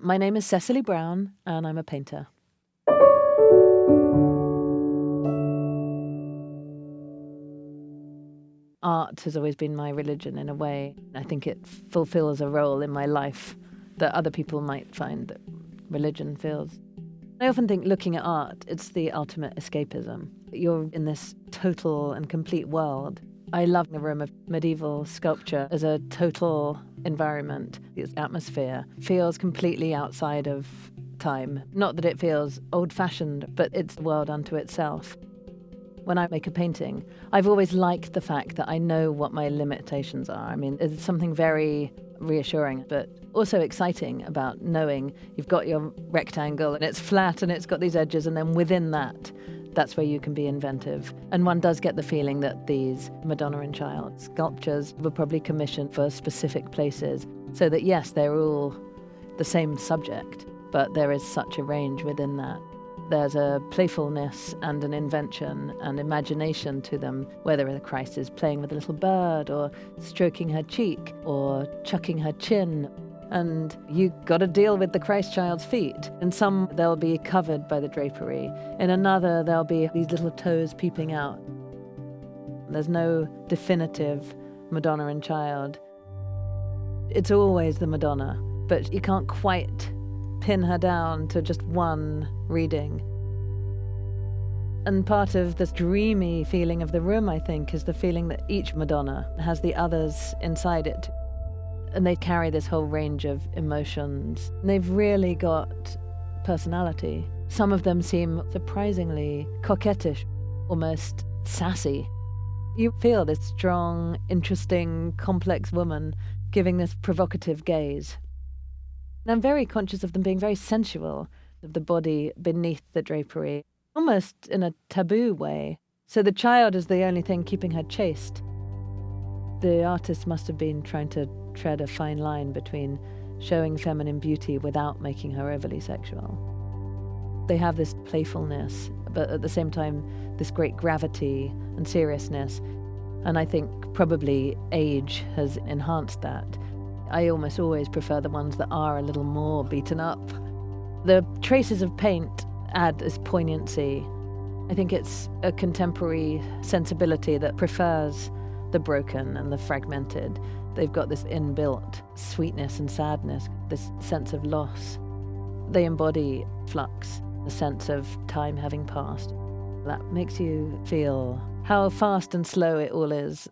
My name is Cecily Brown, and I'm a painter. Art has always been my religion in a way. I think it fulfills a role in my life that other people might find that religion fills. I often think looking at art, it's the ultimate escapism. You're in this total and complete world. I love the room of medieval sculpture as a total environment. Its atmosphere feels completely outside of time. Not that it feels old-fashioned, but it's a world unto itself. When I make a painting, I've always liked the fact that I know what my limitations are. I mean, it's something very reassuring, but also exciting about knowing you've got your rectangle and it's flat and it's got these edges, and then within that, that's where you can be inventive. And one does get the feeling that these Madonna and Child sculptures were probably commissioned for specific places, so that yes, they're all the same subject, but there is such a range within that. There's a playfulness and an invention and imagination to them, whether the Christ is playing with a little bird or stroking her cheek or chucking her chin. And you got to deal with the Christ child's feet. In some, they'll be covered by the drapery. In another, there'll be these little toes peeping out. There's no definitive Madonna and Child. It's always the Madonna, but you can't quite pin her down to just one reading. And part of this dreamy feeling of the room, I think, is the feeling that each Madonna has the others inside it. And they carry this whole range of emotions. And they've really got personality. Some of them seem surprisingly coquettish, almost sassy. You feel this strong, interesting, complex woman giving this provocative gaze. And I'm very conscious of them being very sensual, of the body beneath the drapery, almost in a taboo way. So the child is the only thing keeping her chaste. The artist must have been trying to tread a fine line between showing feminine beauty without making her overly sexual. They have this playfulness, but at the same time, this great gravity and seriousness. And I think probably age has enhanced that. I almost always prefer the ones that are a little more beaten up. The traces of paint add this poignancy. I think it's a contemporary sensibility that prefers the broken and the fragmented. They've got this inbuilt sweetness and sadness, this sense of loss. They embody flux, a sense of time having passed. That makes you feel how fast and slow it all is.